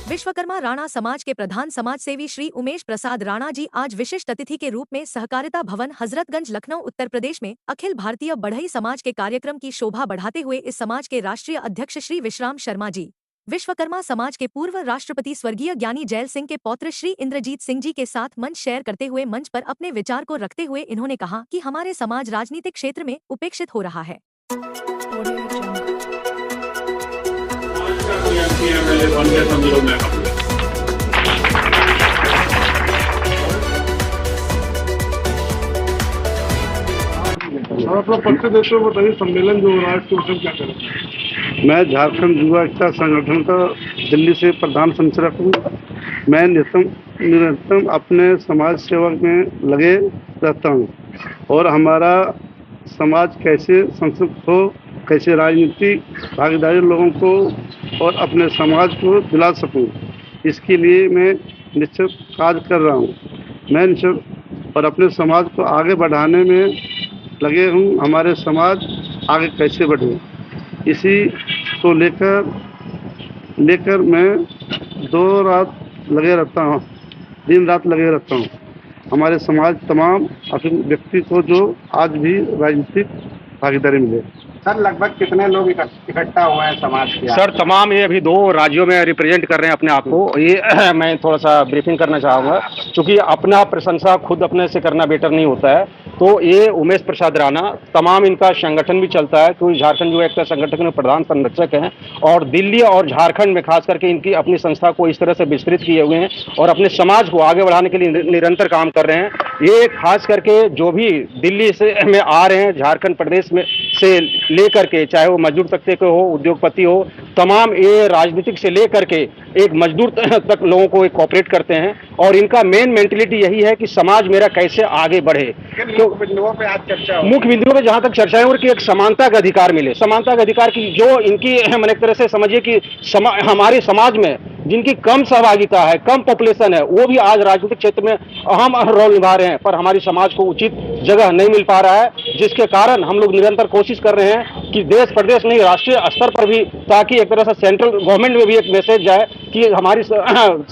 विश्वकर्मा राणा समाज के प्रधान समाजसेवी श्री उमेश प्रसाद राणा जी आज विशिष्ट अतिथि के रूप में सहकारिता भवन हजरतगंज लखनऊ उत्तर प्रदेश में अखिल भारतीय बढ़ई समाज के कार्यक्रम की शोभा बढ़ाते हुए इस समाज के राष्ट्रीय अध्यक्ष श्री विश्राम शर्मा जी, विश्वकर्मा समाज के पूर्व राष्ट्रपति स्वर्गीय ज्ञानी जैल सिंह के पौत्र श्री इंद्रजीत सिंह जी के साथ मंच शेयर करते हुए मंच पर अपने विचार को रखते हुए इन्होंने कहा कि हमारे समाज राजनीतिक क्षेत्र में उपेक्षित हो रहा है। अपना परिचय देते हुए बताइए, सम्मेलन जो हो रहा है उसके विषय क्या करें? मैं झारखंड युवा एकता संगठन का दिल्ली से प्रधान संचालक हूँ। मैं निरंतर अपने समाज सेवा में लगे रहता हूँ और हमारा समाज कैसे संस्कृत हो, कैसे राजनीतिक भागीदारी लोगों को और अपने समाज को दिला सकूं, इसके लिए मैं निश्चित कार्य कर रहा हूं। मैं निश्चित और अपने समाज को आगे बढ़ाने में लगे हूं। हमारे समाज आगे कैसे बढ़े, इसी को लेकर मैं दिन रात लगे रहता हूं। हमारे समाज तमाम व्यक्ति को जो आज भी राजनीतिक भागीदारी मिले। सर, लगभग कितने लोग इकट्ठा हुए हैं समाज के? सर, तमाम ये अभी 2 राज्यों में रिप्रेजेंट कर रहे हैं अपने आप को। ये मैं थोड़ा सा ब्रीफिंग करना चाहूँगा, क्योंकि अपना प्रशंसा खुद अपने से करना बेटर नहीं होता है। तो ये उमेश प्रसाद राणा, तमाम इनका संगठन भी चलता है, क्योंकि झारखंड युवा एकता संगठन में प्रधान संरक्षक हैं और दिल्ली और झारखंड में खास करके इनकी अपनी संस्था को इस तरह से विस्तृत किए हुए हैं और अपने समाज को आगे बढ़ाने के लिए निरंतर काम कर रहे हैं। ये खास करके जो भी दिल्ली से में आ रहे हैं, झारखंड प्रदेश में से लेकर के, चाहे वो मजदूर तबके के हो, उद्योगपति हो, तमाम ये राजनीतिक से लेकर के एक मजदूर तक लोगों को कोऑपरेट करते हैं और इनका मेन मेंटलिटी यही है कि समाज मेरा कैसे आगे बढ़े। तो बिंदुओं पे आज चर्चा हो, मुख्य बिंदुओं पे जहां तक चर्चा है और कि एक समानता का अधिकार मिले, समानता का अधिकार की जो इनकी मैंने एक तरह से समझिए कि हमारे समाज में जिनकी कम सहभागिता है, कम पॉपुलेशन है, वो भी आज राजनीतिक क्षेत्र में अहम रोल निभा रहे हैं, पर हमारी समाज को उचित जगह नहीं मिल पा रहा है, जिसके कारण हम लोग निरंतर कोशिश कर रहे हैं कि देश प्रदेश नहीं, राष्ट्रीय स्तर पर भी, ताकि एक तरह से सेंट्रल गवर्नमेंट में भी एक मैसेज जाए कि हमारी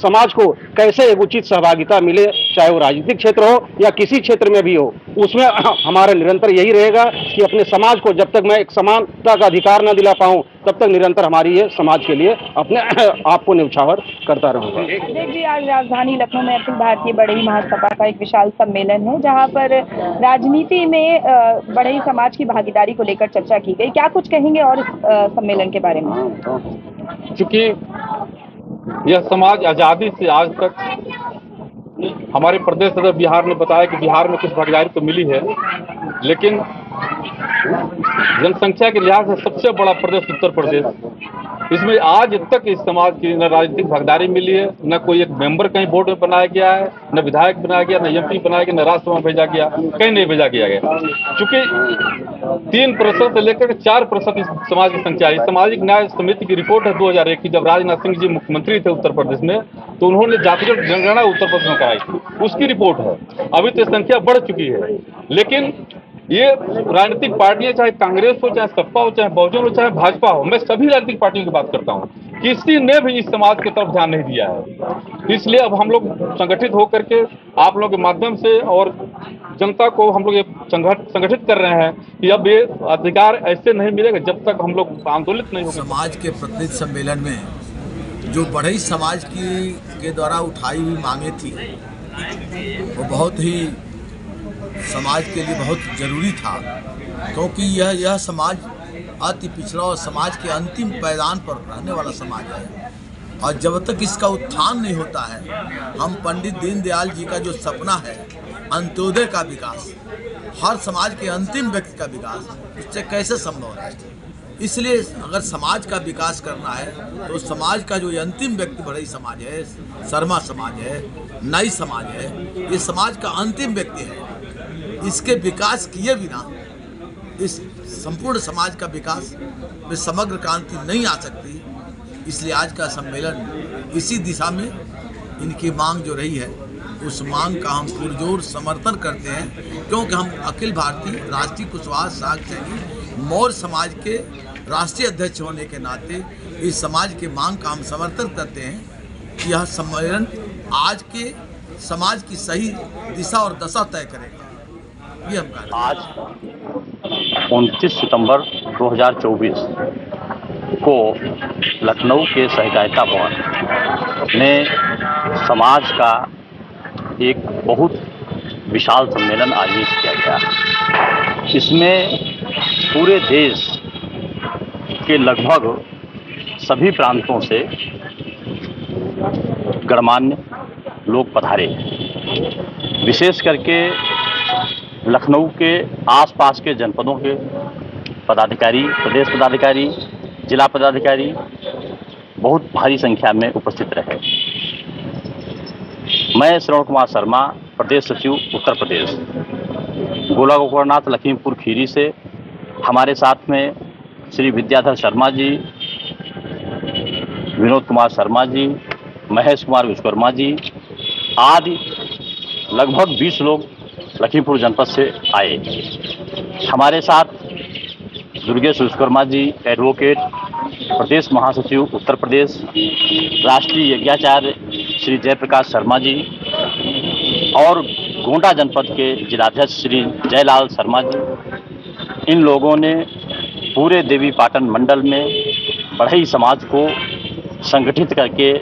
समाज को कैसे एक उचित सहभागिता मिले, चाहे वो राजनीतिक क्षेत्र हो या किसी क्षेत्र में भी हो। उसमें हमारा निरंतर यही रहेगा कि अपने समाज को जब तक मैं एक समानता का अधिकार न दिला पाऊं, तब तक निरंतर हमारी ये समाज के लिए अपने आप को न्यौछावर करता रहूंगा। जी, आज राजधानी लखनऊ में अखिल भारतीय बढ़ई महासभा का एक विशाल सम्मेलन है, जहां पर राजनीति में बढ़ई समाज की भागीदारी को लेकर चर्चा की गई। क्या कुछ कहेंगे और इस सम्मेलन के बारे में? चूंकि यह समाज आज़ादी से आज तक, हमारे प्रदेश सदस्य बिहार ने बताया कि बिहार में कुछ भागीदारी तो मिली है, लेकिन जनसंख्या के लिहाज से सबसे बड़ा प्रदेश उत्तर प्रदेश, इसमें आज तक इस समाज की न राजनीतिक भागीदारी मिली है, न कोई एक मेंबर कहीं बोर्ड में बनाया गया है, न विधायक बनाया गया, न एमपी बनाया गया, न राज्यसभा में भेजा गया, कहीं नहीं भेजा गया। चूंकि 3% से लेकर 4% इस समाज की संख्या है। सामाजिक न्याय समिति की रिपोर्ट है 2001 की, जब राजनाथ सिंह जी मुख्यमंत्री थे उत्तर प्रदेश में, तो उन्होंने जातिगत जनगणना उत्तर प्रदेश में कराई थी, उसकी रिपोर्ट है। अभी तो संख्या बढ़ चुकी है, लेकिन ये राजनीतिक पार्टियां, चाहे कांग्रेस हो, चाहे सपा हो, चाहे बहुजन हो, चाहे भाजपा हो, मैं सभी राजनीतिक पार्टियों की बात करता हूं, किसी ने भी इस समाज की तरफ ध्यान नहीं दिया है। इसलिए अब हम लोग संगठित होकर के आप लोगों के माध्यम से और जनता को हम लोग ये संगठित कर रहे हैं कि अब ये अधिकार ऐसे नहीं मिलेगा जब तक हम लोग आंदोलित नहीं होंगे। समाज के प्रतिनिधि सम्मेलन में जो बढ़ई समाज के द्वारा उठाई हुई मांगे थी, वो बहुत ही समाज के लिए बहुत जरूरी था, क्योंकि यह समाज अति पिछड़ा और समाज के अंतिम पैदान पर रहने वाला समाज है। और जब तक इसका उत्थान नहीं होता है, हम पंडित दीनदयाल जी का जो सपना है अंत्योदय का विकास, हर समाज के अंतिम व्यक्ति का विकास, उससे कैसे संभव है। इसलिए अगर समाज का विकास करना है तो समाज का जो अंतिम व्यक्ति बढ़ई समाज है, शर्मा समाज है, नाई समाज है, ये समाज का अंतिम व्यक्ति है। इसके विकास किए बिना इस संपूर्ण समाज का विकास में समग्र क्रांति नहीं आ सकती। इसलिए आज का सम्मेलन इसी दिशा में इनकी मांग जो रही है, उस मांग का हम पुरजोर समर्थन करते हैं, क्योंकि हम अखिल भारतीय राष्ट्रीय कुशवाहा साग सैनिक मौर्य समाज के राष्ट्रीय अध्यक्ष होने के नाते इस समाज के मांग का हम समर्थन करते हैं कि यह सम्मेलन आज के समाज की सही दिशा और दशा तय करेगा, ये हम कह रहे हैं। आज 29 सितंबर 2024 को लखनऊ के सहकारिता भवन में समाज का एक बहुत विशाल सम्मेलन आयोजित किया गया। इसमें पूरे देश के लगभग सभी प्रांतों से गणमान्य लोग पधारे। विशेष करके लखनऊ के आसपास के जनपदों के पदाधिकारी, प्रदेश पदाधिकारी, जिला पदाधिकारी बहुत भारी संख्या में उपस्थित रहे। मैं श्रवण कुमार शर्मा, प्रदेश सचिव उत्तर प्रदेश, गोला गोकर्णनाथ लखीमपुर खीरी से हमारे साथ में श्री विद्याधर शर्मा जी, विनोद कुमार शर्मा जी, महेश कुमार विश्वकर्मा जी आदि लगभग 20 लोग लखीमपुर जनपद से आए। हमारे साथ दुर्गेश विश्वकर्मा जी, एडवोकेट, प्रदेश महासचिव उत्तर प्रदेश, राष्ट्रीय यज्ञाचार्य श्री जयप्रकाश शर्मा जी और गोंडा जनपद के जिलाध्यक्ष श्री जयलाल शर्मा जी। इन लोगों ने पूरे देवी पाटन मंडल में बढ़ई समाज को संगठित करके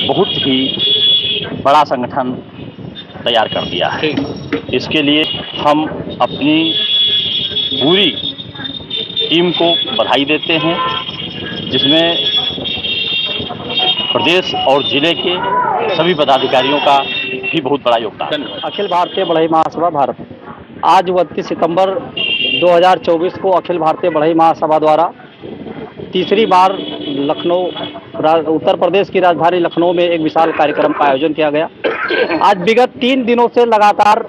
बहुत ही बड़ा संगठन तैयार कर दिया है। इसके लिए हम अपनी पूरी टीम को बधाई देते हैं, जिसमें प्रदेश और जिले के सभी पदाधिकारियों का भी बहुत बड़ा योगदान है। अखिल भारतीय बढ़ई महासभा भारत आज 29 सितंबर 2024 को अखिल भारतीय बढ़ई महासभा द्वारा तीसरी बार लखनऊ उत्तर प्रदेश की राजधानी लखनऊ में एक विशाल कार्यक्रम का आयोजन किया गया। आज विगत 3 दिनों से लगातार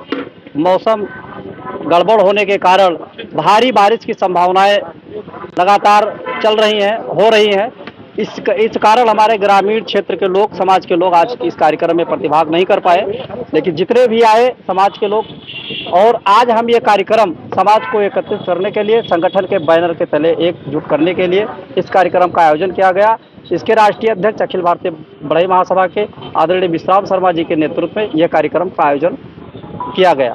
मौसम गड़बड़ होने के कारण भारी बारिश की संभावनाएं लगातार हो रही हैं। इस कारण हमारे ग्रामीण क्षेत्र के लोग, समाज के लोग आज इस कार्यक्रम में प्रतिभाग नहीं कर पाए, लेकिन जितने भी आए समाज के लोग, और आज हम ये कार्यक्रम समाज को एकत्रित करने के लिए, संगठन के बैनर के तले एकजुट करने के लिए इस कार्यक्रम का आयोजन किया गया। इसके राष्ट्रीय अध्यक्ष अखिल भारतीय बढ़ई महासभा के आदरणीय विश्राम शर्मा जी के नेतृत्व में यह कार्यक्रम का आयोजन किया गया।